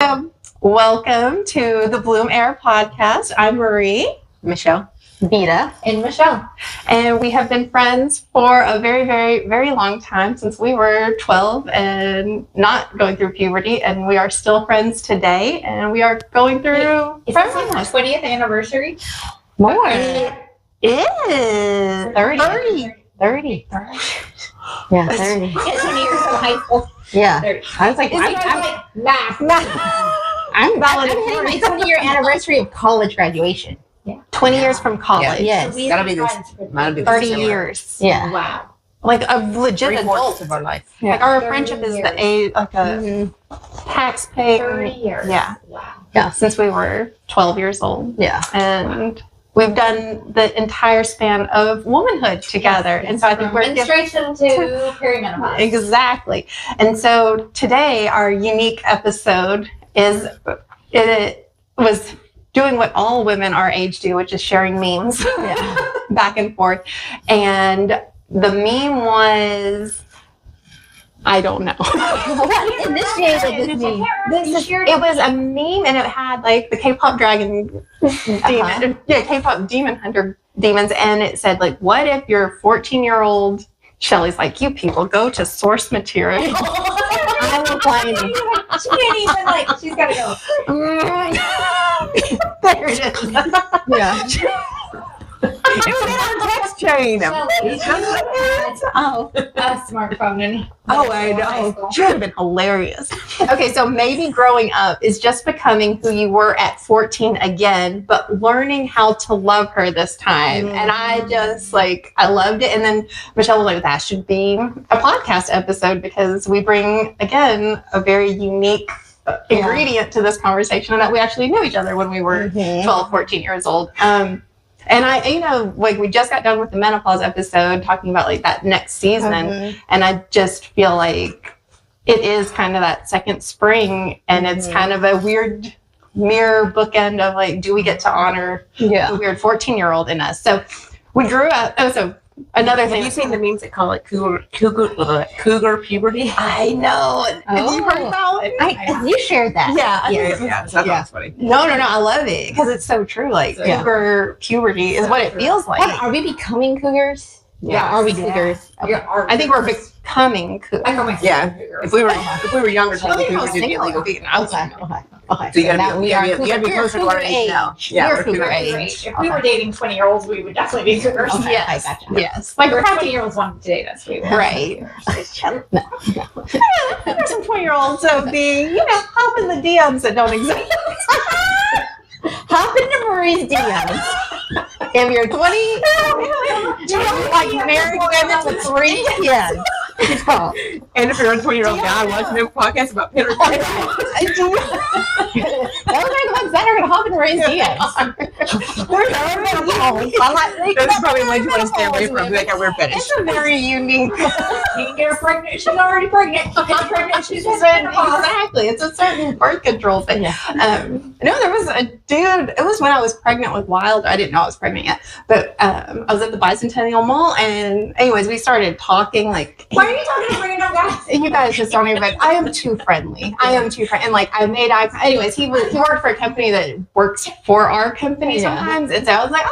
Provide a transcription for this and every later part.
So welcome to the Bloom Air podcast. I'm Marie, Michelle, Vita, and Michelle. And we have been friends for a very, very, very long time, since we were 12 and not going through puberty. And we are still friends today. And we are going through... Is this our 20th anniversary? more. It is 30. 30. Yeah, 30. It's 20 years from high school. Yeah. 30. I was like, I'm math. I'm hitting my 20-year anniversary of college graduation. 20 years from college. Yes. So That'll be this. That'll be 30 this years. Yeah. Wow. Like a legit 3/4 adult. of our life. Like our 30 friendship is years. the age, like a taxpayer. 30 years. Yeah. Wow. Yeah. Since we were 12 years old. Yeah. And we've done the entire span of womanhood together. And so I think From we're menstruation to perimenopause. exactly. And so today our unique episode is it was doing what all women our age do, which is sharing memes back and forth. And the meme was, I don't know. What initiated this meme? It was a meme, and it had like the K-pop dragon demon, K-pop demon hunter demons, and it said like, "What if your 14-year-old Shelly's like, you people go to source material." I will find it. She can't even like. She's gotta go. There it is. Yeah. It was in our text chain. Oh, a smartphone and I know. Should have been hilarious. Okay, so maybe growing up is just becoming who you were at 14 again, but learning how to love her this time. And I just I loved it. And then Michelle was like, that should be a podcast episode, because we bring, again, a very unique ingredient to this conversation, and that we actually knew each other when we were 12, 14 years old. And I, we just got done with the menopause episode talking about like that next season. And I just feel like it is kind of that second spring, and it's kind of a weird mirror bookend of like, do we get to honor the weird 14-year-old in us? So we grew up. Oh, so another thing. Have you seen the memes that call it cougar puberty? I know. Have you heard that one? You shared that. Yeah. So that's funny. No. I love it because it's so true. Like, cougar puberty is what it feels like. Are we becoming cougars? Yeah. Are we cougars? Okay. I think we're becoming cougars. If we were younger, technically we would do illegal. Okay. So you gotta be closer to our age now. Yeah, we're cougar age. If we were dating 20-year-olds, we would definitely be cougars. Okay, Yes. I gotcha. Yes. Like, if 20-years wanted to date us, we would. Right. No. There's some 20-year-olds of being, hop in the DMs that don't exist. Hop into Marie's DMs. If you're 20, like married women with 3 kids. And if you're a 20-year-old guy watching a podcast about Peter Those are the ones that are going to hop into Marie's DMs. That's probably one you want to stay away from. Like a weird fetish. It's a very unique. You can get her pregnant. She's already pregnant. She's pregnant. She's Exactly. It's a certain birth control thing. No, there was a dude. It was when I was pregnant with Wilder. I didn't know I was pregnant yet, but I was at the Bicentennial Mall, and anyways, we started talking. Like, why are you talking to random guys? You guys just don't even. I am too friendly. And like, I made eye. Anyways, he worked for a company that works for our company sometimes, and so I was like,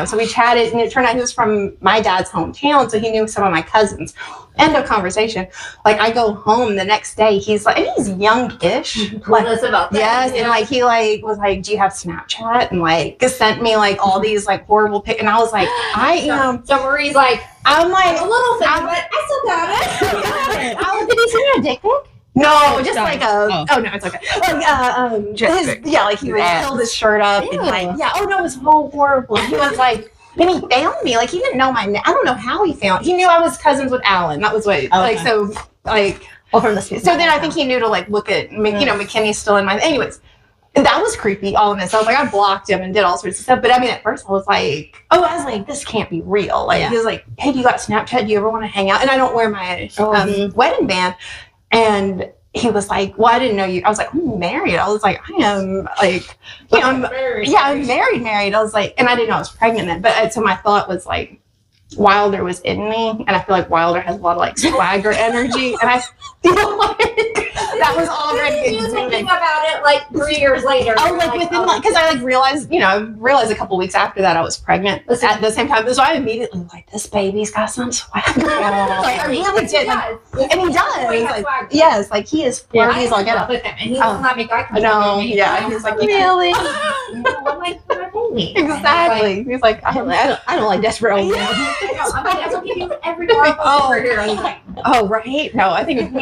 so we chatted, and it turned out he was from my dad's hometown, so he knew some of my cousins. End of conversation. Like, I go home the next day, he's like, and he's youngish. Told us about that. Yes, and like he was like, do you have Snapchat? And like sent me like all these like horrible pics, and I was like, I am. So Marie's like, I'm like a little thing, but I still got it. Did he send you a dick pic? No, just like no, it's okay. Like he held his shirt up and like, it was so horrible. He was like, then he found me, like he didn't know my name. I don't know how he found. He knew I was cousins with Alan. That was what from the so then I think he knew to like look at McKinney's still in my. Anyways, that was creepy. All of this, I was like, I blocked him and did all sorts of stuff. But I mean, at first I was like, this can't be real. Like he was like, hey, do you got Snapchat? Do you ever want to hang out? And I don't wear my wedding band. And he was like, well, I didn't know you. I was like, I'm married. I was like, I am like, I'm married. I was like, and I didn't know I was pregnant then. But so my thought was like, Wilder was in me, and I feel like Wilder has a lot of like swagger energy, and I feel like that was already You thinking exuding. about it like 3 years later. Oh, You're like within like, because I like realized, I realized a couple weeks after that I was pregnant at the same time. So I immediately was like, this baby's got some swagger. Like, I really did. And he does. Like, yes, like he is flirty as all get up. with him, and he does not make eye contact. No, with me. yeah. He's like, Really? I'm like, my baby. exactly. He's like, I don't like desperate old men. I'm gonna give you every one over here. I'm like, oh, right. No, I think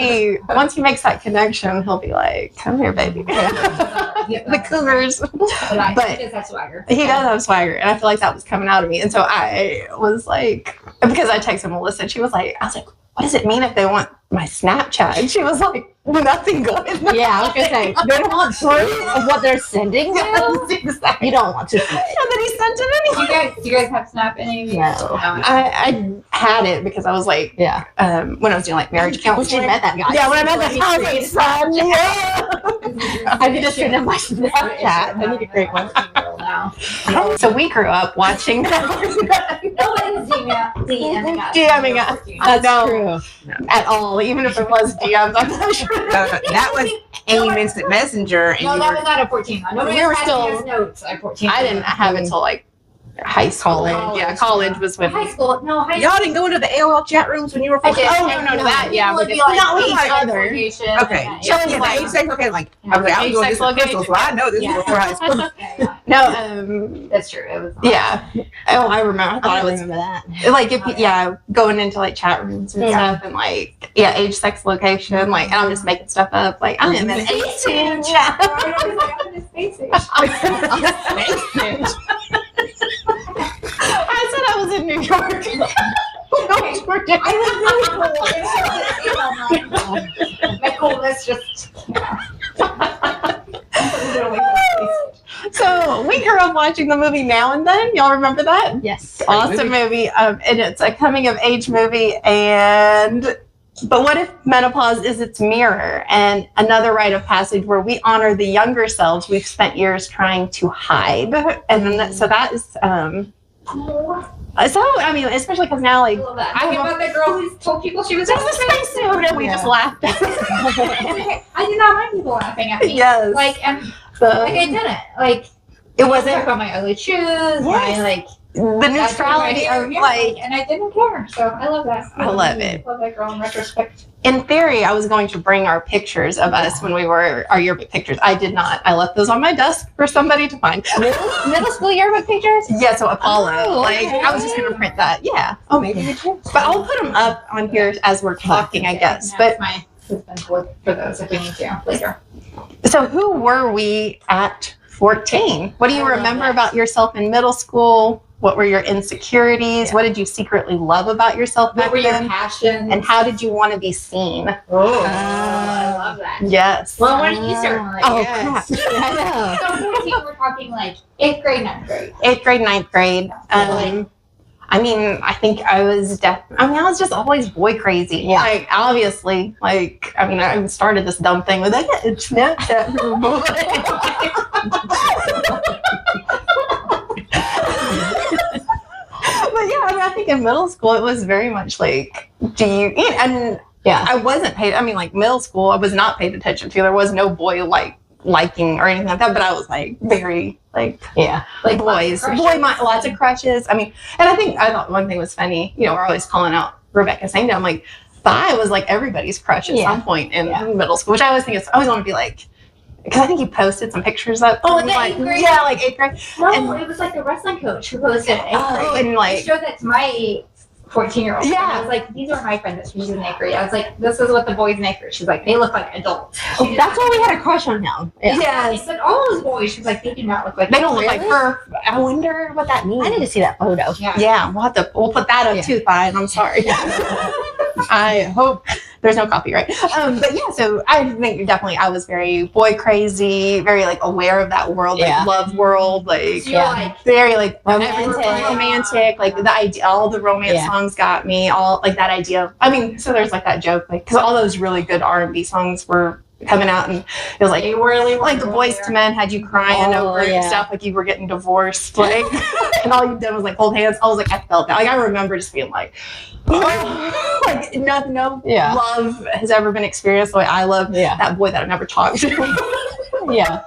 once he makes that connection, he'll be like, come here, baby. The cougars. but he does have swagger. He does have swagger, and I feel like that was coming out of me. And so I was like, because I texted Melissa, and she was like, I was like, what does it mean if they want my Snapchat? And she was like, nothing good. Yeah, I was gonna say, they don't want proof of what they're sending you. Yes, exactly. You don't want to see it. And then he sent it anyway. Do you guys have Snap any of you? No. I had it because I was like, Yeah. when I was doing like marriage When counseling. she met that guy. Yeah, when I met that guy, I was like, son, yeah. I just turned on my Snapchat. I need to create one. Now. So we grew up watching that. Nobody's DMing us. DMing us. That's No, true. at all. Even if it was DMs, I'm not sure. That was AIM Instant Messenger, and No, you that were was not at 14. Nobody We were was still- still notes at 14. I didn't have it until like high school. College. Yeah, college was when. High school. No, high school. y'all didn't go into the AOL chat rooms when you were I did. Oh, no, that, yeah, People would but be it's like, not with "Oh, each my other." location," Okay. and Yeah, that. the age sex, okay, like, I was like, I'm Age, doing sex, this with Crystal, location. so I know this Yeah. was before high school. Yeah, No, that's true. It was. yeah. Oh, I remember. I thought I it don't was remember that. like going into like chat rooms and Yeah. stuff, and like age, sex, location, like, and I'm just making stuff up. Like I'm in an 18 chat. I was like, I'm in a space age. I said I was in New York. My coolness just. So we grew up watching the movie Now and Then. Y'all remember that? Yes. Awesome movie. And it's a coming of age movie. But what if menopause is its mirror and another rite of passage where we honor the younger selves we've spent years trying to hide? And then so that is. So I mean, especially because now like I love that. I I have about the girl who told people she was there's a spacesuit and we just laughed. I do not mind people laughing at me. Yes. Like, and So like I didn't. Like, it talk wasn't about my ugly shoes, my Yes. like the that's neutrality my hair, of yeah, like. and I didn't care. So I love that. I love it. Love that girl in retrospect. In theory, I was going to bring our pictures of us when we were our yearbook pictures. I did not. I left those on my desk for somebody to find. Middle school yearbook pictures? Yeah, so Apollo. Oh, like okay. I was just gonna print that. Yeah. Oh, maybe we did. But I'll put them up on here as we're talking, I guess. Yeah, But it's my husband's wood for those if we need to later. so, who were we at 14? What do you I love remember that. about yourself in middle school? What were your insecurities? Yeah. What did you secretly love about yourself What back were your then? passions? And how did you want to be seen? I love that. Yes. Well, when did you start? Like, Oh, Yes. I know. So 14, we're talking like 8th grade, 9th grade. 8th grade, 9th grade. I mean, I think I was I was just always boy crazy. Yeah. Like, obviously, like, I mean, I started this dumb thing with, it's Snapchat. But yeah, I mean, I think in middle school, it was very much like, and Yeah. I wasn't paid, I mean, like, middle school, I was not paid attention to. There was no boy, liking or anything like that, but I was, like, very, like, Yeah. like Lots of boys, crushes. lots of crushes. I mean, and I thought one thing was funny. You know, we're always calling out Rebecca saying that. I'm like, Bi was like everybody's crush at Yeah. some point in Yeah. middle school, which I always think I always want to be like, because I think he posted some pictures up. Oh, from, in the like, 8th grade? yeah, like 8th grade. No, And- it was like the wrestling coach who posted it. Oh, and I like, showed that to my 14-year-old. Yeah. And I was like, these are my friends that she's in 8th grade. I was like, this is what the boys in 8th grade. She's like, they look like adults. Oh, that's why we had a crush on him. Yeah. I yes, said, all those boys. She's like, they do not look like they don't look like Really? her. I wonder what that means. I need to see that photo. Yeah. Yeah, we'll put that up Yeah. too, Fine. I'm sorry. I hope there's no copyright. But yeah, so I think definitely I was very boy crazy, very like aware of that world, like Yeah. love world, like So you're Yeah. like, very like Romantic. romantic, like the idea, all the romance Yeah. songs got me, all like that idea. I mean, so there's like that joke, like because all those really good R&B songs were coming out, and it was like You really like the Boys to Men had you crying Oh, over yeah. stuff like you were getting divorced, like, and all you did was like hold hands. I was like, I felt that. Like I remember just being like, like no Yeah. love has ever been experienced the way I love Yeah. that boy that I never talked to. Yeah.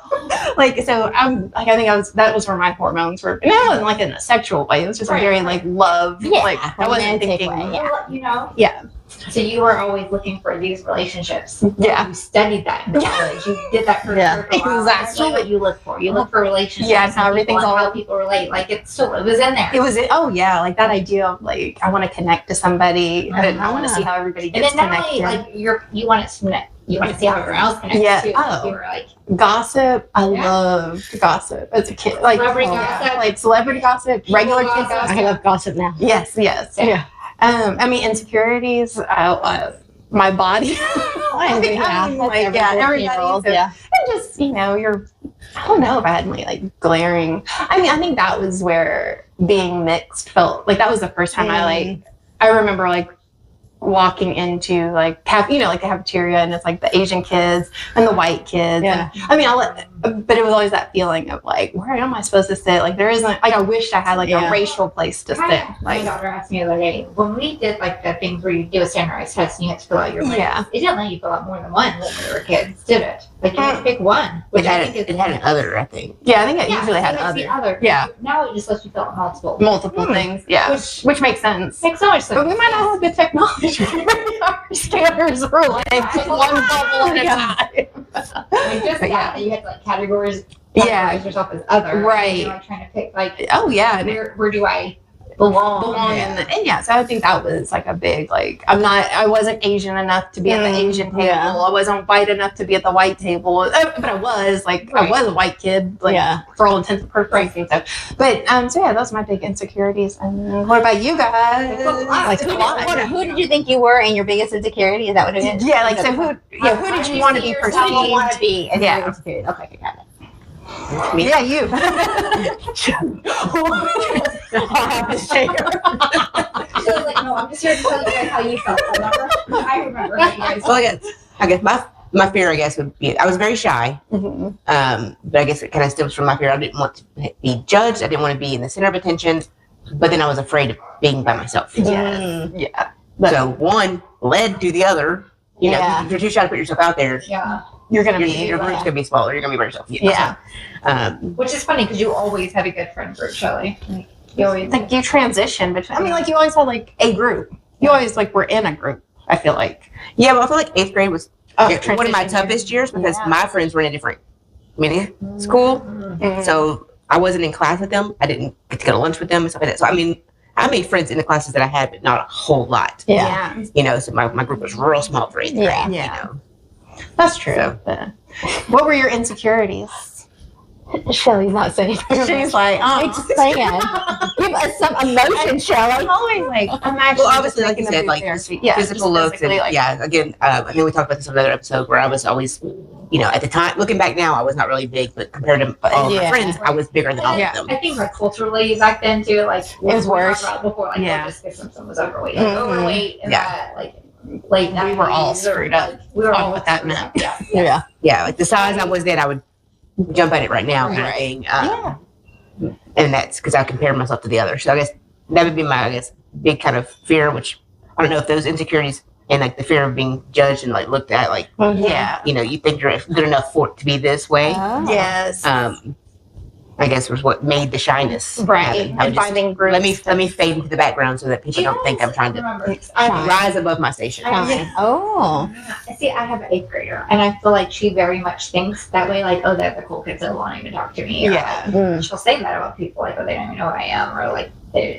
Like so, I'm like I think that was where my hormones were. And it wasn't like in a sexual way. It was just a very like love. Yeah, like I wasn't romantic thinking. way, yeah. You know? Yeah. So you were always looking for these relationships. Yeah. You studied that in college. You did that for Yeah. a while. That's Exactly. what you look for. You look for relationships. Yeah, and how and people everything's and how all- people relate. Like it was in there. It was oh yeah, like that idea of like I want to connect to somebody and I want to see how everybody and gets then not connected. only like you want to connect. You want to see how everyone else connects Yeah. too. Oh. You were like Gossip, I Yeah. loved gossip as a kid. Like Celebrity gossip, like celebrity gossip, regular kid gossip. gossip. I love gossip now. Yes, yes. Yeah. I mean insecurities. My body. I agree. I mean, like, yeah, everybody. So, Yeah. and just I don't know if I had any like glaring. I mean, I think that was where being mixed felt like that was the first time I remember like walking into like like the cafeteria and it's like the Asian kids and the white kids. Yeah. And, I mean, but it was always that feeling of like, where am I supposed to sit? Like there isn't like I wished I had like Yeah. a racial place to sit. my Like daughter asked me the other day when we did like the things where you do a standardized test and you had to fill out your blanks. Yeah. It didn't let you fill out more than one when we were kids, did it? Like you had to pick one, which I think is it had an other, I think. yeah, I think it Yeah, usually had it makes the other other. Yeah. Now it just lets you fill out multiple. things. Yeah, which makes sense. Makes so much sense. But we might not have good technology. Our scanners were like one bubble at a time. Like just But that you had like categorize Yeah. yourself as other. Right. You're like trying to pick like Oh yeah, and where do I belong? in the, and yeah, so I think that was like a big like I wasn't Asian enough to be at the Asian table. yeah. I wasn't white enough to be at the white table. But I was like I Right. was a white kid like Yeah. for all intents and purposes and stuff. But so yeah, those are my big insecurities. And what about you guys? Like who did you think you were and your biggest insecurity? Is that what it is? Yeah, like so who did you want to be You perceived? want to be and Yeah. your insecurity. Okay, got it. Yeah, you. I'll have to share. She was like, no, I'm just here to tell you guys how you felt. Remember? I remember. How you guys Well, I guess my fear, I guess, would be I was very shy. Mhm. But I guess it kind of stems from my fear. I didn't want to be judged. I didn't want to be in the center of attention. But then I was afraid of being by myself. Yes. Yeah. So one led to the other. You know, Yeah. if you're too shy to put yourself out there, Yeah. You're gonna your be group's gonna be smaller. You're gonna be by yourself. Yeah. Which is funny because you always had a good friend group, Shelley. You always Like you transition between. I mean, like you always had like a group. You always like were in a group. I feel like Yeah, well, I feel like 8th grade was one of my transition toughest years because Yeah. my friends were in a different school. Mhm. So I wasn't in class with them. I didn't get to go to lunch with them and stuff like that. So I mean, I made friends in the classes that I had, but not a whole lot. Yeah. You know, so my group was real small for 8th grade. Yeah. Yeah. You know. That's true. So- But what were your insecurities? Shelly's not saying. She's like, Explain. Give us some emotion, Shelly. I'm always like, I'm actually Well, obviously, just like you making said, a like therapy. Yeah, physical just looks and physically, like, yeah. Again, I mean, we talked about this in another episode where I was always, you know, at the time, looking back now, I was not really big, but compared to all of my Yeah. friends, I was bigger than all Yeah. of them. I think like culturally back then too, like was worse. About before, like Yeah. just because someone was overweight, like Mhm. overweight, and Yeah. that like late We were all 90s or, screwed up like, we were on all what that screwed meant. up. Yeah. Yeah. Yeah, like the size I was then, I would jump at it right now, kind of Right. thing. Yeah. And that's because I compared myself to the others. So I guess that would be my, big kind of fear, which I don't know if those insecurities and like the fear of being judged and like looked at, like, Yeah. you know, you think you're good enough for it to be this way. Yes. I guess was what made the shyness Right. happen. I And would just, finding groups. let me fade into the background so that people don't think I'm trying to remember. rise above my station. Fine. Oh. See, I have an 8th grader, and I feel like she very much thinks that way. Like, oh, they're the cool kids that won't even talk to me. Or, Yeah. Mm. she'll say that about people, like, oh, they don't even know who I am, or like,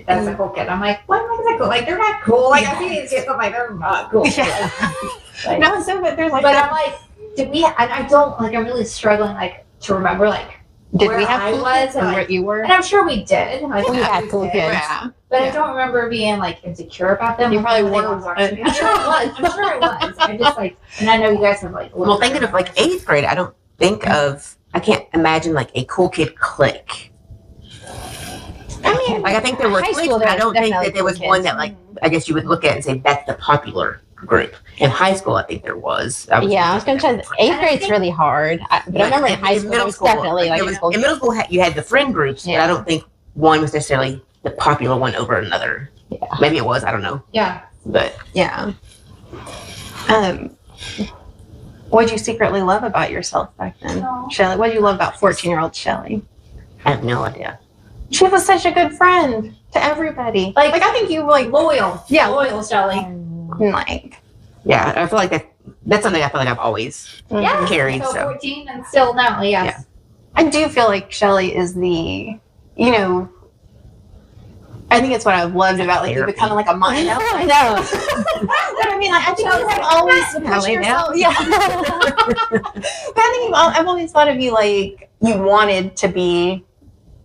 that's a cool kid. I'm like, what am I cool? Like, they're not cool. Like, I see these kids, I'm like, they're not cool. Yeah. Like, No, so but there's like but that. I'm like, did we? And I don't like. I'm really struggling like to remember like Did where we have I cool was kids and and, where like, you were? and I'm sure we did. Like, We had we cool did. kids. Yeah. But Yeah. I don't remember being like insecure about them. You probably Like, were. I'm sure I was. I'm sure I was. I just like, and I know you guys have like. Well, thinking of like 8th grade, I don't think of. I can't imagine like a cool kid clique. I mean, Like I think there were high cliques, school, but I there don't was think that definitely there was cool one kids. that like I guess you would look at and say that's the popular group. In high school, I think there was. I was going to say, 8th grade's really hard. But I remember in high school, there was definitely like... in middle school, you had the friend groups, but I don't think one was necessarily the popular one over another. Yeah. Maybe it was, I don't know. Yeah. But Yeah. What did you secretly love about yourself back then, Shelly? What did you love about 14-year-old Shelly? I have no idea. She was such a good friend to everybody. Like I think you like Loyal. Yeah, Loyal, Shelly. like Yeah, I feel like that's something I feel like I've always Yeah. carried. So So 14 and still now, yes. I do feel like Shelly is the, you know, I think it's what I've loved about like you becoming like a mind. No. But I mean, like, I think you have always pushed yourself. Yeah. But I think I've always thought of you like you wanted to be,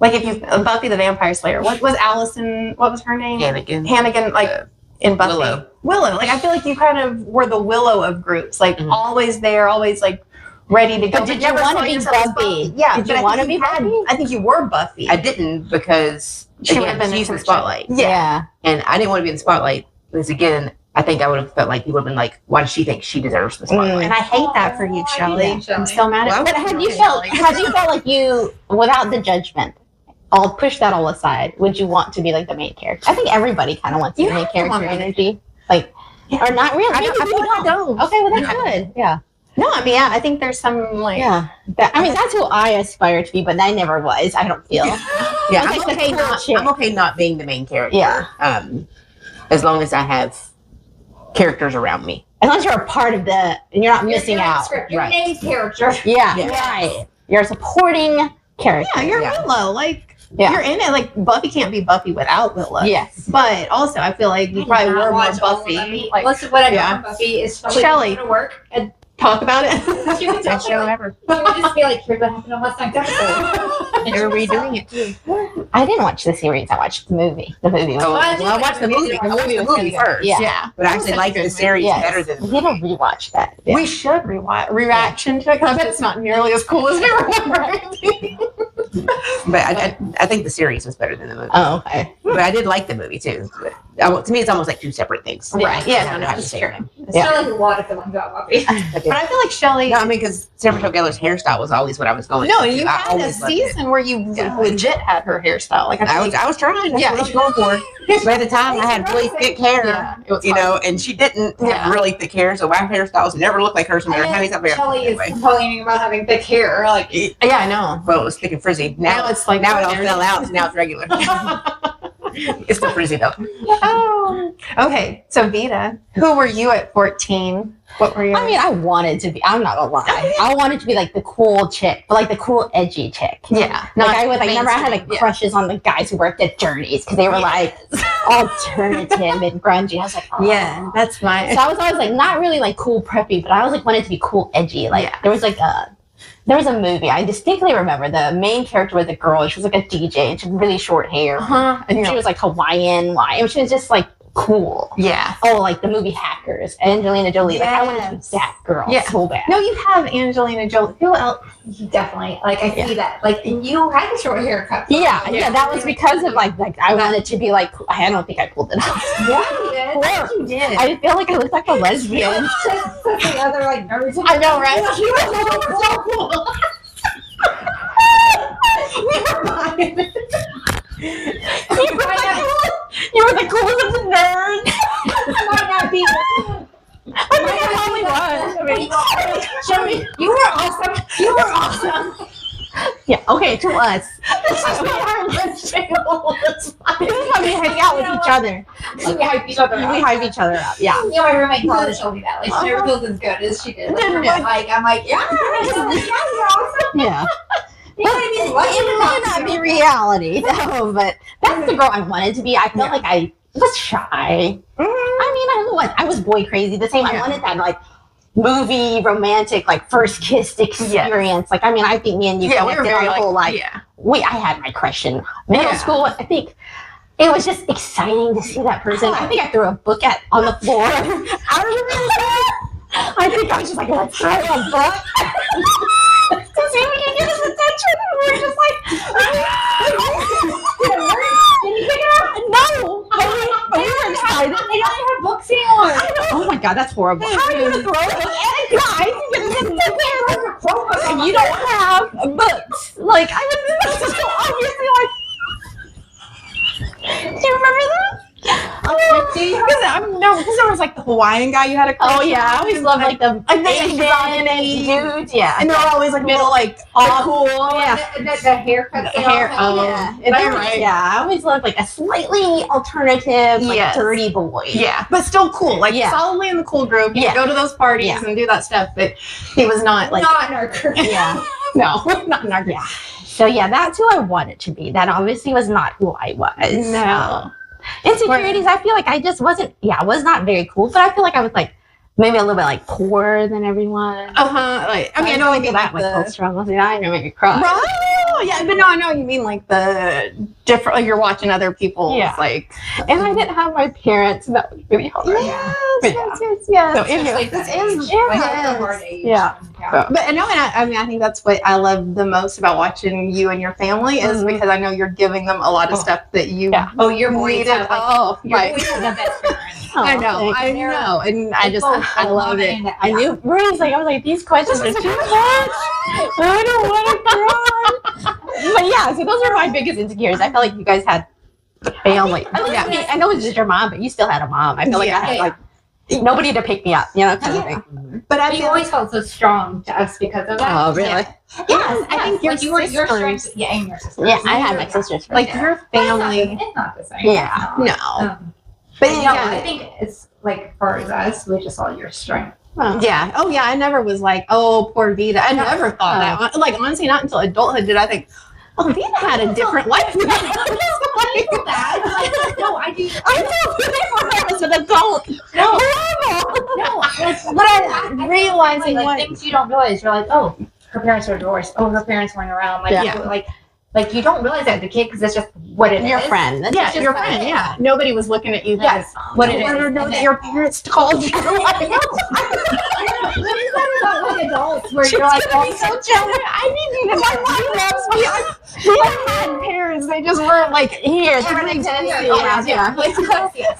like if you Buffy the Vampire Slayer. What was Allison? What was her name? Hannigan. Like in Buffy. Willow. Like I feel like you kind of were the Willow of groups. Like always there, always like ready to go. But did you want to be Buffy? Yeah. Did you want to be Buffy? I think you were Buffy. I didn't because She would have been she's in the the spotlight. Yeah. And I didn't want to be in the spotlight because again, I think I would have felt like people would have been like, why does she think she deserves the spotlight? And I hate that for you, Shelly. I'm so mad at you. But have you felt like you, without the judgment, I'll push that all aside, would you want to be like the main character? I think everybody kind of wants the main character energy. Like, or not really. I feel like I don't. Okay, well, that's good. Yeah. No, I mean, yeah, I think there's some like. Yeah. I mean, that's who I aspire to be, but I never was. I don't feel. Yeah, I'm okay I'm okay not being the main character. Yeah. As long as I have characters around me. As long as you're a part of and you're not missing out. You're main character. Yeah, Yeah. right. You're a supporting character. Yeah, you're Willow. Like, you're in it. Like, Buffy can't be Buffy without Willow. Yes. But also, I feel like you probably were more Buffy. Like, most of what I know from Buffy is Shelly. going to work and Talk about it. she would Best show ever. She would just be like, here's what happened on last night's episode. They were redoing it too. I didn't watch the series. I watched the movie. The movie was Oh, well, I watched the movie. I watched the movie first. Yeah. But I actually liked the series better than the We didn't rewatch that. Yeah. We should reaction to it because I bet it's not nearly as cool as we remember. But I think the series was better than the movie. Oh, okay. But I did like the movie too. But, to me, it's almost like two separate things. Right. Yeah, no, I have to that's say true. it. It's not like a lot of feelings about Buffy. But I feel like Shelly. No, I mean, because Sarah Gellar's hairstyle was always what I was going No, to. you I had a always loved it. season where you legit had her hairstyle. Like I was trying. That's what I was going for. But at the time, I had really thick hair, it was and she didn't have really thick hair, so my hairstyles never looked like hers. No matter how many times I got Shelly is anyway. complaining about having thick hair. Like, Yeah, I know. Well, it was thick and frizzy. Now it's like now it all fell out. So now it's regular. It's still frizzy though. Oh. Okay, so Vita, who were you at 14? What were you? I mean, I wanted to be. I'm not gonna lie. I wanted to be like the cool chick, but like the cool, edgy chick. yeah. Like I would like. Remember, I had like crushes on the guys who worked at Journeys because they were like alternative and grungy. I was like, oh. Yeah, that's my. So I was always like not really like cool preppy, but I always like wanted to be cool edgy. Like there was a movie I distinctly remember. The main character was a girl. She was like a DJ and she had really short hair. And she was like Hawaiian, and she was just like cool. Yeah. Oh, like the movie Hackers, Angelina Jolie. Like I wanted to be that girl so bad. No, you have Angelina Jolie. Who else? you definitely, like, I see that. Like, and you had the short haircut. Yeah, that was because of like I wanted to be like. I don't think I pulled it off. Yeah, you did. What you did? I feel like I looked like a lesbian. Just the other, like, nerds. I know, right? You were so cool. You were the coolest of the nerds. Might not be. You were awesome. You were awesome. Yeah. Okay. To us, This is why this is why we hang out with each other. We hype each other up. We hype each other up. Yeah. You know, my roommate probably told me that. Like, she never feels as good as she did. Like, I'm like, yeah, you're awesome. Yeah. You know what I mean? Like, It might not be reality, though, but that's the girl I wanted to be. I felt like I was shy. I mean, I don't know what. I was boy crazy. The same. I wanted that, like, movie romantic, like, first kiss experience. Like, I mean, I think me and you connected on the whole, like, I had my crush in middle school. I think it was just exciting to see that person. I think I threw a book on the floor. I remember that. I think I was just like, let's throw a book. To see if we can get his attention. We were just like, did you pick it up? No. But we were excited. They don't have books anymore. Oh my god, yeah, that's horrible. How are you gonna throw it? Guys, if you don't have books, like I was so obviously like. Do you remember that? Because there was like the Hawaiian guy you had a crush Oh yeah, I always loved like the Asian dudes. Yeah, and they were always like little like all cool. Yeah. The haircut. The hair. Oh, Yeah. you're right. Yeah, I always loved like a slightly alternative, like Yes. dirty boy. Yeah, but still cool. Like Yeah. solidly in the cool group. You Yeah. go to those parties Yeah. and do that stuff, but he was not like Not in our group. Yeah. no, not in our group. Yeah. So yeah, that's who I wanted to be. That obviously was not who I was. No. Insecurities, I feel like I just wasn't, I was not very cool, but I feel like I was like maybe a little bit like poorer than everyone. Like I mean, I know what you mean, that like with the struggles. Yeah, I know make me cry. right. Yeah, but no, I know what you mean like the different. Like you're watching other people's Yeah. like. And I didn't have my parents. That was really hard. Yes, But yes. So anyway, Like this that is- age. yeah. Like, that's a hard age. Yeah. But no, and I mean, I think that's what I love the most about watching you and your family is Mhm. because I know you're giving them a lot of stuff that you Yeah. Oh, your boys needed. have like Oh, your right. boys have the best parents. I know, thank I you. know, and I just, both I love it. and- I knew Marie's like, I was like, these questions are too much. I don't want to cry. But yeah, so those are my biggest insecurities. I felt like you guys had family. Yeah. I mean, I know it's just your mom, but you still had a mom. I feel like I had Yeah. like nobody to pick me up, you know, kind of thing. But I You feel always felt so strong to us because of that. Oh, really? Yes, I think your like you were your sisters, strength. Yeah, and your sisters. Yeah, I had my sisters. like yeah. your Family. family. It's not the same. Yeah. No, But but no, yeah, I think it's like for us, we just saw your strength. yeah. Oh yeah, I never was like, oh, poor Vita. I never thought that. Like honestly, not until adulthood did I think, oh, Vita had a different life. No, I do. I know, but as an adult. No, No, but I'm realizing like what. things you don't realize. You're like, oh, her parents were divorced. Oh, her parents weren't around. Like, Yeah. like you don't realize that as a kid because that's just what it is. Your friend. That's Yeah, just your what it friend. is. Yeah, nobody was looking at you. Yes, what it I is. don't know And that then- your parents called you. Like adults, where She's you're like, gonna be so jealous. I didn't even. My mom loves me. We had parents. They just weren't like here. They were like, yeah.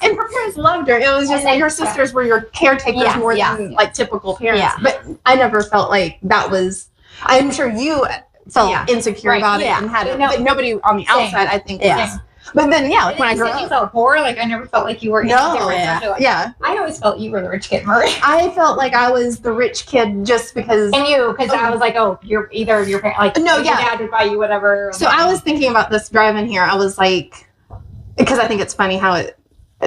And her parents loved her. It was just And then- your sisters were your caretakers Yeah, more yeah, than like typical parents. Yeah. But I never felt like that was. I'm sure you felt Yeah. insecure Right, about yeah. it and had it, No. but nobody on the outside, I think, Yeah. was. But then, yeah, like when I grew you up, felt poor. Like I never felt like you were. no, Like, yeah, I always felt you were the rich kid, Murray. I felt like I was the rich kid just because. And you, because I was like, oh, you're either your parent, like No, your yeah. dad would buy you whatever. So I was thinking about this driving here. I was like, because I think it's funny how it.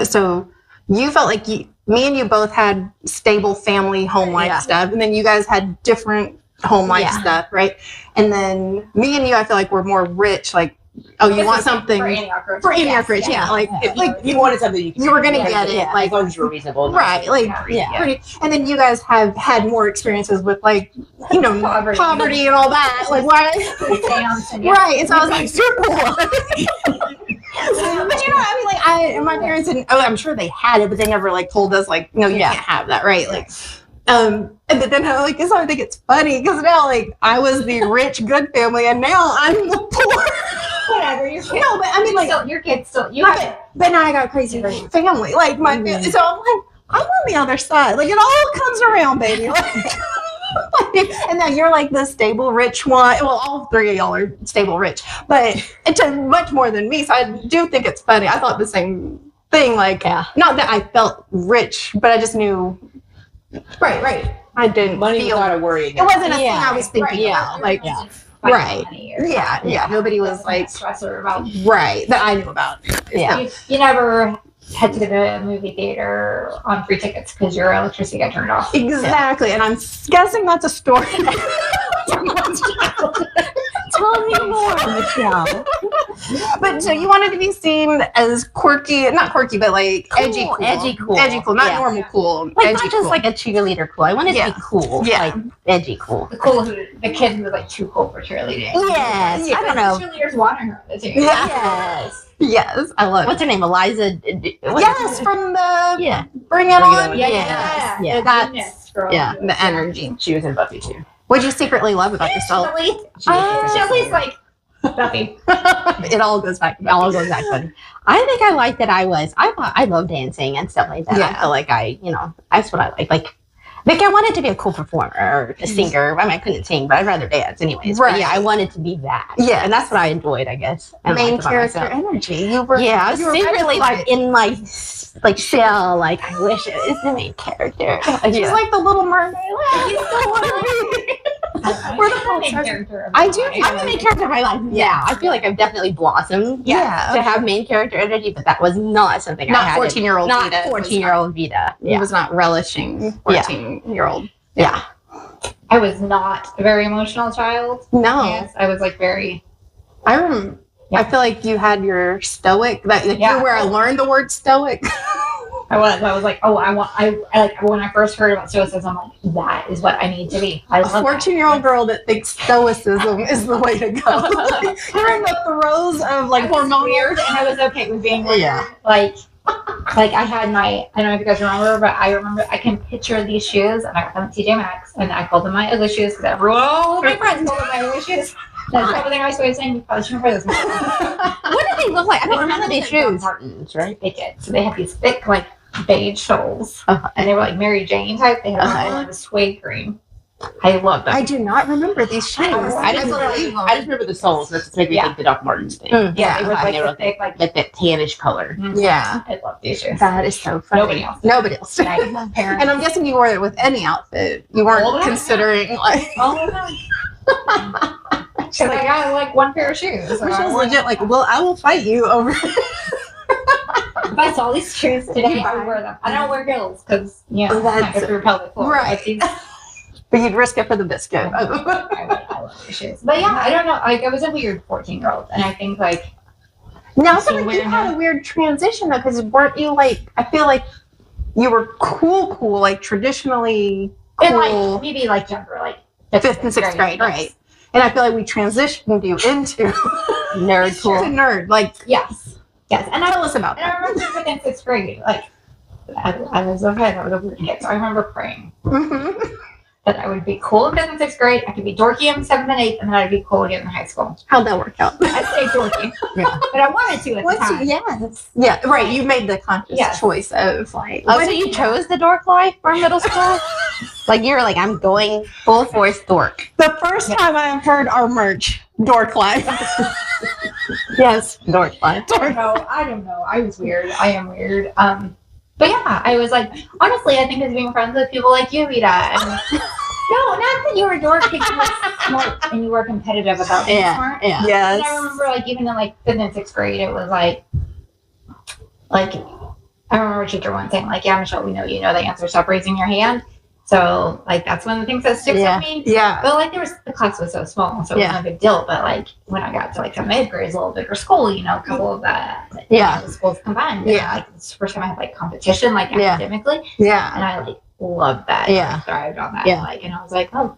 So you felt like me and you both had stable family home life Yeah. stuff, and then you guys had different home life Yeah. stuff, right? And then me and you, I feel like we're more rich. Like, oh, you want something for Antioch Ridge. for Antioch Ridge, yeah. yeah. Like, like You wanted something you were gonna Yeah, get it, yeah. like as long as you were reasonable. right, like Yeah. pretty. And then you guys have had more experiences with like poverty and all that. Like, why? Dance and Right. And so I was like, super poor. But you know, I mean, like, I and my parents didn't. Oh, I'm sure they had it, but they never like told us like, no, you Yeah. can't have that, right? Like, and then I like, so I think it's funny because now like I was the rich good family, and now I'm the poor. whatever. Your kids, No, but I mean, like, still, your kids still. You have but now I got a crazy family, like my. Mhm. So I'm like, I'm on the other side. Like it all comes around, baby. Like, and now you're like the stable rich one. Well, all three of y'all are stable rich, but it's much more than me. So I do think it's funny. I thought the same thing. Like, Yeah. not that I felt rich, but I just knew. Right. I didn't Money was feel. not a worry. It wasn't a thing Yeah. I was thinking yeah. about. Like, Yeah. Right. Yeah. Nobody was like stressor about. right that I knew about. Yeah. You never had to the movie theater on free tickets because your electricity got turned off. Exactly, and I'm guessing that's a story. Tell me more, Michelle. But so you wanted to be seen as quirky, not quirky, but like Cool, edgy, cool. edgy cool. not Yeah. normal cool. Like edgy not just cool. like a cheerleader cool. I wanted to Yeah. be cool. Yeah. Like edgy cool. The kid who was like too cool for cheerleading. Yes. I don't know. Cheerleaders wanted her on the team. Yes. Yes, I love What's her name? Eliza. Yes, from the Yeah. Bring It On. Yeah, Yes. Yeah. That's Goodness, girl. yeah, the energy. She was in Buffy too. What'd you secretly love about yourself? Shelly's like Stuffy. It all goes back. It all goes back to me. I think I liked that I love dancing and stuff like that. Yeah. I feel like that's what I like. Like I wanted to be a cool performer or a singer. I mean, I couldn't sing, but I'd rather dance anyways. Right. But yeah, I wanted to be that. Yeah. And that's what I enjoyed, I guess. and Main liked about character myself. energy. You were. Yeah, I was you were secretly ready for like it. in my shell. Like I wish it was the main character. She's like the Little Mermaid. You still want to be. We're the main main character. I'm the main character of my life. Yeah, I feel like I've definitely blossomed. Yeah. to have main character energy, but that was not something I Not had. 14-year-old Not Vita. 14-year-old Vita. He Yeah, was not relishing 14-year-old. yeah. I was not a very emotional child. No. Yes, I was like very. I remember. Yeah. I feel like you had your stoic. Like Yeah. you where I learned the word stoic. I was like, oh, I like when I first heard about stoicism, I'm like, that is what I need to be. I A love that. 14-year-old girl that thinks stoicism is the way to go. You're in the throes of like I was hormonal. weird, and I was okay with being weird. Yeah. Like I had I don't know if you guys remember, but I remember I can picture these shoes, and I got them at TJ Maxx, and I called them my ugly shoes because all of my friends called them my ugly shoes. That's everything I was always saying. You probably should remember this. What did they look like? I don't remember these shoes. Martins, right? They did. So they had these thick, like beige soles, Uh-huh. and they were like Mary Jane type. They had a suede green. I love them. I do not remember these shoes. I just remember the soles. That's what made me Yeah. think the Doc Martens thing. yeah, they were I like never the thick, like Like that tannish color. Yeah. I love these shoes. That is so funny. Nobody else. Nobody else. Right. Parents. And I'm guessing you wore it with any outfit. You All weren't of it? considering like. all of them. Because I got like one pair of shoes. So Which I was wore- legit like, well, I will fight you over. If I saw these shoes today, I would wear them. I don't wear heels because I can't go through pelvic floor. Right. But these, But you'd risk it for the biscuit. I love these shoes. But yeah, I don't know. Like I was a weird 14-year-old, and I think like Now, I So feel like you weird, had huh? a weird transition though, because weren't you like? I feel like you were cool, like traditionally in cool. like maybe like younger, like Fifth and sixth grade, right? And I feel like we transitioned you into Nerd to cool. nerd. Like, Yes. And tell us about And I that. remember fifth and sixth grade, like I was okay. I was a weird kid, so I remember praying Mhm. that I would be cool in fifth and sixth grade. I could be dorky in seventh and eighth, and then I'd be cool again in high school. How'd that work out? I'd stay dorky, Yeah. but I wanted to at the time. Yes. Yeah, right. You made the conscious Yes. choice of like. Oh, so you chose the dork life for middle school? Like you were like, I'm going full force dork. The first time I heard our merch, Dork Life. Yes, dork life. I don't know. I was weird. I am weird. But yeah, I was like, honestly, I think it's being friends with people like you, Vita. And no, not that you were dorky, you were smart and you were competitive about being smart. Yeah. Yes. And I remember, like, even in like fifth and sixth grade, it was like I remember a teacher once saying, like, yeah, Michelle, we know you know the answer. Stop raising your hand. So, like, that's one of the things that sticks Yeah. with me. Yeah. But like, the class was so small, so it Yeah. wasn't a big deal. But like, when I got to like seventh, eighth grade, it's a little bigger school, a couple of Yeah. the schools combined. Yeah. Like, it's the first time I had like competition, like Yeah. academically, Yeah. and I like loved that. Yeah. I thrived on that. Yeah. Like, and I was like, oh,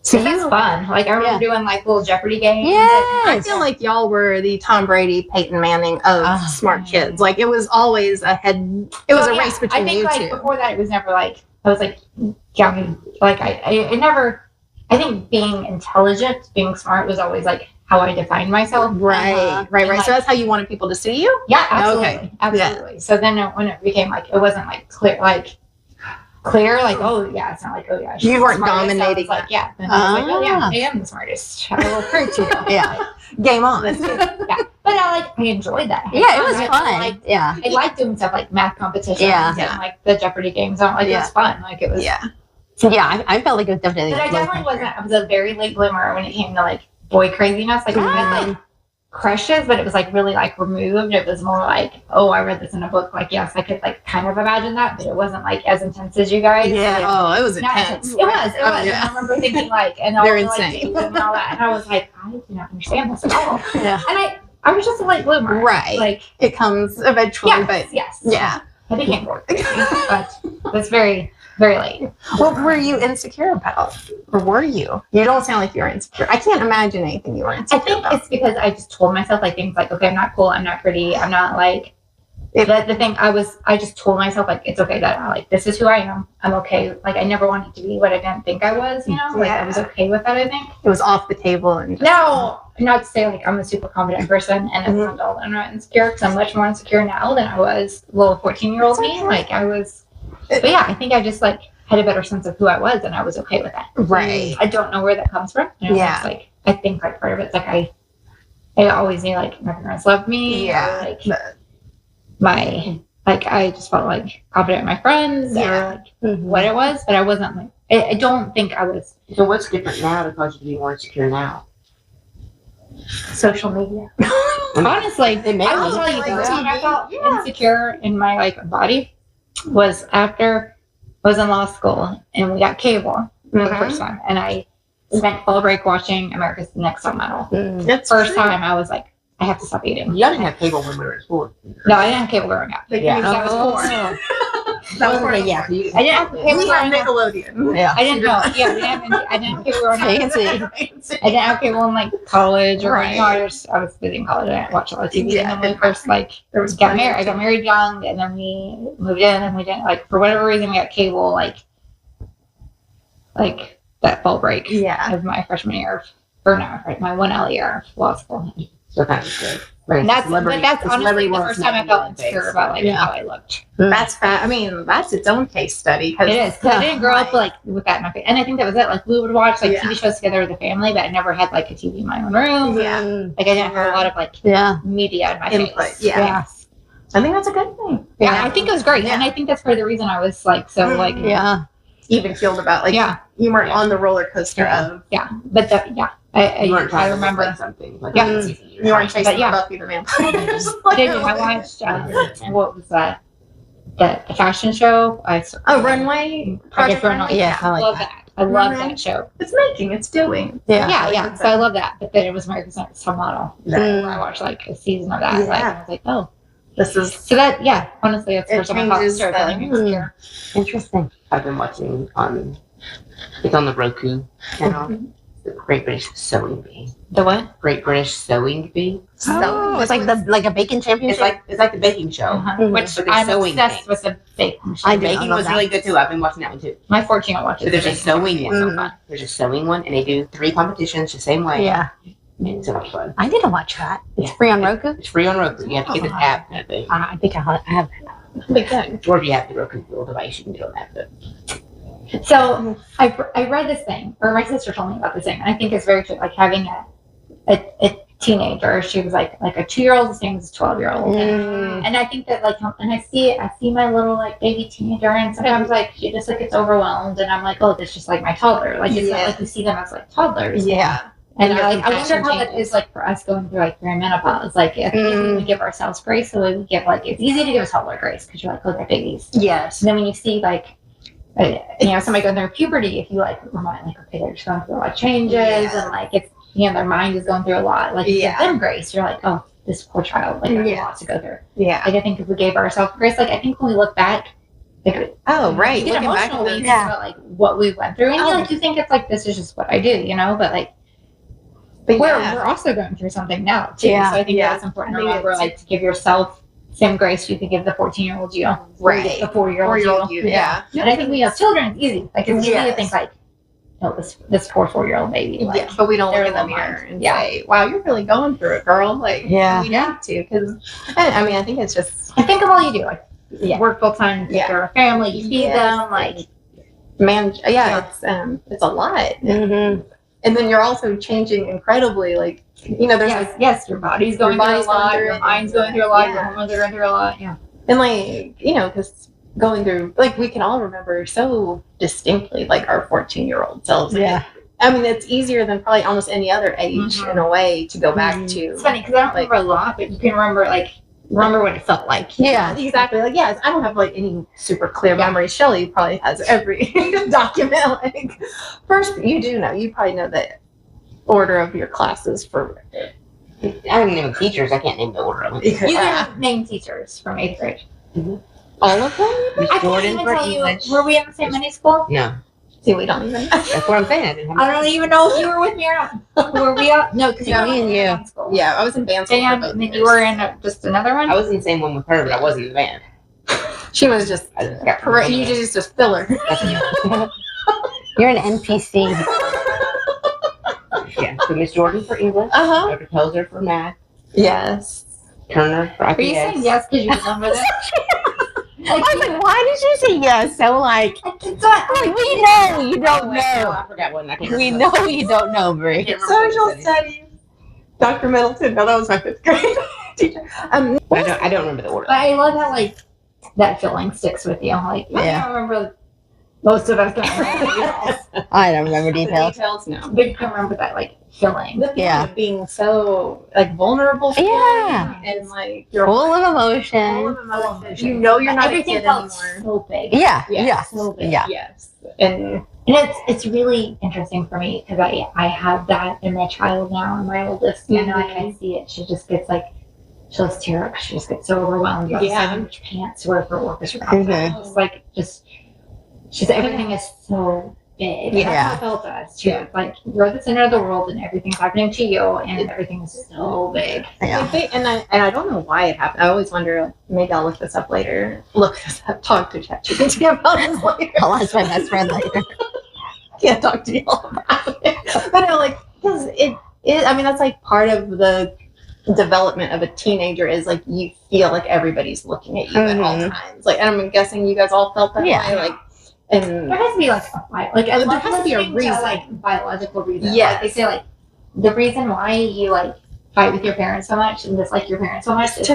So that's you, fun. Like, I remember doing like little Jeopardy games. I feel like y'all were the Tom Brady, Peyton Manning of smart kids. Like it was always a head. It was a race between I think you like two. before that, it was never like I was like young. Like I never. I think being intelligent, being smart was always like how I defined myself. Right, And, right. like, So that's how you wanted people to see you. yeah, absolutely, Okay. absolutely. So then when it became like it wasn't like clear, like oh yeah, it's not like oh yeah. she's You the weren't smartest. I was dominating like yeah. Then I was like oh yeah, Ah. I am the smartest. I will prove to you. Yeah. Game on. Yeah, but I enjoyed that. Yeah, it was I fun. Like, Yeah. I like doing stuff like math competitions Yeah. and like the Jeopardy games. I don't like it was fun. Like it was. Yeah. Yeah, I felt like it was definitely. But I definitely wasn't. I was a very late bloomer when it came to like boy craziness. Like I had like crushes, but it was like really like removed. It was more like, oh, I read this in a book. Like yes, I could like kind of imagine that, but it wasn't like as intense as you guys. Yeah. Like, Oh, it was not intense. It was. It Oh, was. yeah. And I remember thinking like, and all They're the, like, insane. games and all that, and I was like, I do not understand this at all. Yeah. And I was just a late bloomer. Right. Like It comes eventually, yes, but yes. yeah. I became bored, but that's very, very late. What were you insecure about? Or were you? You don't sound like you're insecure. I can't imagine anything you were I insecure think about. it's because I just told myself like things like, okay, I'm not cool, I'm not pretty, I'm not like The thing I just told myself, like, it's okay that like this is who I am. I'm okay. Like, I never wanted to be what I didn't think I was. You know, like I was okay with that. I think It was off the table. And no, not to say like I'm a super confident person, and as an adult, I'm not insecure because I'm much more insecure now than I was little 14-year-old me. Like I was, but yeah, I think I just like had a better sense of who I was, and I was okay with that. Right. I don't know where that comes from. You know, Yeah. it's like I think like part of it's like I always knew like my parents loved me. Yeah. Or, like I just felt like confident in my friends or like what it was, but I wasn't like I don't think I was. So what's different now to cause you to be more insecure now? Social media. Honestly, They make I will me tell you like the first time I felt TV. insecure in my like body was after I was in law school and we got cable for the first time, and I spent fall break watching America's Next Top Model. That's First true. time I was like, I have to stop eating. Y'all didn't have cable when we were at school. No, I didn't have cable growing up. Yeah. That was porn. That was porn. Yeah. I didn't have cable We had growing up. Nickelodeon. Yeah. I didn't know. Yeah, I didn't have cable growing up. Fancy. I didn't have cable in like college or Right. you know, I was busy in college. I didn't watch a lot of TV. Yeah. And then we first like There was got married. I got married young, and then we moved in, and we didn't like for whatever reason we got cable like that fall break Yeah. of my freshman year or no, right, my 1L year of law school. So kind of good. And that's honestly the first time I felt insecure about like how I looked. That's I mean, that's its own case study. It is because I didn't grow up like with that in my face, and I think that was it. Like we would watch like Yeah. TV shows together as a family, but I never had like a TV in my own room. Yeah. Like I didn't have a lot of like Yeah. media in my Input, face. yeah. Yes. I think that's a good thing. Yeah, I think it was great, Yeah. and I think that's part of the reason I was like so like Yeah. Even feel about like yeah, you weren't Yeah. on the roller coaster Yeah. of yeah. But You weren't trying I to remember. like something. Like Yeah. you weren't chasing But yeah. Buffy the Vampire. I did. I watched what was that? The fashion show. Runway Project Runway. Yeah, I I like love that. that. I love Mhm. that show. It's making, it's doing. Yeah. Yeah. So I love that. But then it was America's Next Top Model. Mm. I watched like a season of that. Like, Yeah. I was like, oh. This is So that, yeah, honestly, that's the It first time I changes started the- feeling insecure. Interesting. I've been watching on. It's on the Roku channel. The Great British Sewing Bee. The what? Great British Sewing Bee. Oh, it's like a bacon championship. It's like the baking show. Mhm. Which But the I'm sewing obsessed thing. with the baking show. I The do. baking love was that. really good too. I've been watching that one too. My 14-year-old watches But there's a the sewing baking one. show. So fun. There's a sewing one, and they do 3 competitions the same way. Yeah. And it's so much fun. I need to watch that. It's Yeah. free on Roku. It's free on Roku. You have to get this app kind of thing. I think I have. big thing. Or if you have the Roku little device, you can do that. But So I read this thing, or my sister told me about this thing, and I think it's very true. Like having a teenager, she was like a 2-year-old, the same as a 12-year-old, and I think that like, and I see my little like baby teenager, and sometimes like she just like gets overwhelmed, and I'm like, oh, that's just like my toddler. Like it's not like we see them as like toddlers. Yeah. And And I your wonder how compassion that is like for us going through like perimenopause. Like if we give ourselves grace, the way we give like it's easy to give a toddler grace because you're like, oh, they're babies. Yes. And then when you see like, somebody going through puberty, if you like remind like, okay, they're just going through a lot of changes and like it's their mind is going through a lot. Like you give them grace, you're like, oh, this poor child, like there's a lot to go through. Yeah. Like I think if we gave ourselves grace, like I think when we look back, like Oh, right. you get Looking back emotional at when you this. think about like what we went through, and you think it's like this is just what I do, but like. But We're also going through something now too, Yeah. so I think Yeah. that's important I to think remember, it's- like to give yourself same grace you could give the 14-year-old you, Right. the 4-year-old you. Yeah. And I think we as children, it's easy. Like it's easy to Yes. think like, oh, this poor 4-year-old baby. Like, Yeah, but we don't look they're in the the mirror mind. and Yeah. say, "Wow, you're really going through it, girl." Like, Yeah. we have to, because I mean, I think it's just I think of all you do, like Yeah. work full time, take Yeah. care of a family, you feed Yes. them, like manage. Yeah, it's a lot, Mm-hmm. and then you're also changing incredibly. Like, there's yes, your body's going through a body's going lot, through your it. mind's going through a lot, your Yeah. hormones are going through a lot. Yeah. and like because going through like we can all remember so distinctly like our 14-year-old selves. Yeah. I mean, it's easier than probably almost any other age Mhm. in a way to go back to. It's funny because I don't remember a lot, but you can remember what it felt like. Yeah, exactly. Like, yes, I don't have like any super clear memories. Shelley probably has every document. Like, first, you do know. You probably know the order of your classes for. I don't name teachers. I can't name the order of them. You can name teachers from 8th grade. All of them. Miss I can't Jordan even for tell you. English. Were we in the same Monday school? No. See, we don't even. That's what I'm saying. I don't even know if you were with me or not. Were we out? No, because Yeah, you were me and in you. band school. Yeah, I was in band school. for And both then you years. were in just another one? I was in the same one with her, but I wasn't in the band. She was just. I just got You just filler. You're an NPC. Yeah, so Miss Jordan for English, Uh-huh. Dr. Tozer for math, Yes. Turner for IPS. Were you saying yes because you remember that? I was like, why did you say yes? So like we know you don't Oh, know. I forgot one. I can't We remember. know you don't know, Brie. Social studies. Dr. Middleton. No, that was my 5th grade teacher. I don't remember the order. But I love how like that feeling sticks with you. Like I Yeah. don't remember most of us don't remember I don't remember details. Details, no. but you can remember that like feeling. The feeling Yeah. of being so like vulnerable. Yeah. And like you're Full of full emotion. of emotion. You know you're not a Everything kid felt anymore. so big. Yeah. Yeah, Yeah. so big. Yeah. Yes. And And it's really interesting for me because I have that in my child now and my oldest, and I can see it. She just gets like she'll just tear up. She just gets so overwhelmed. About Yeah. which pants to wear for orchestra. Mhm. It's like she's everything is so big. And Yeah. that's how I felt as too. Yeah. Like you're the center of the world and everything's happening to you and everything's so big. Yeah. and I don't know why it happened. I always wonder. Maybe I'll look this up later. Look this up. Talk to ChatGPT about this later. I'll ask my best friend later. Can't talk to you all about it. But no, like because I mean that's like part of the development of a teenager is like you feel like everybody's looking at you at all Mhm. times. Like, and I'm guessing you guys all felt that Yeah. way. Like, and There has to be like I there love has to be a listening reason. like biological reason. Yes. Like, they say like the reason why you like fight with your parents so much and dislike your parents so much is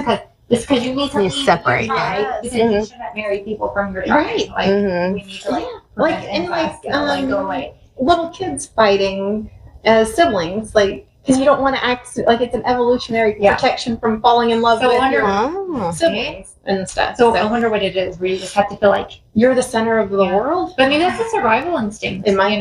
because you need to You leave separate, your tribe, yes. because you shouldn't marry people from your tribe. Right. Like Mhm. we need to like Like, prevent and, like, incest and, like go away. little kids fighting as siblings, like because you don't want to act like it's an evolutionary Yeah. protection from falling in love So with I wonder- your Oh. siblings and stuff. So I wonder what it is where you just have to feel like you're the center of the Yeah. world. but maybe that's a survival instinct. It might you know.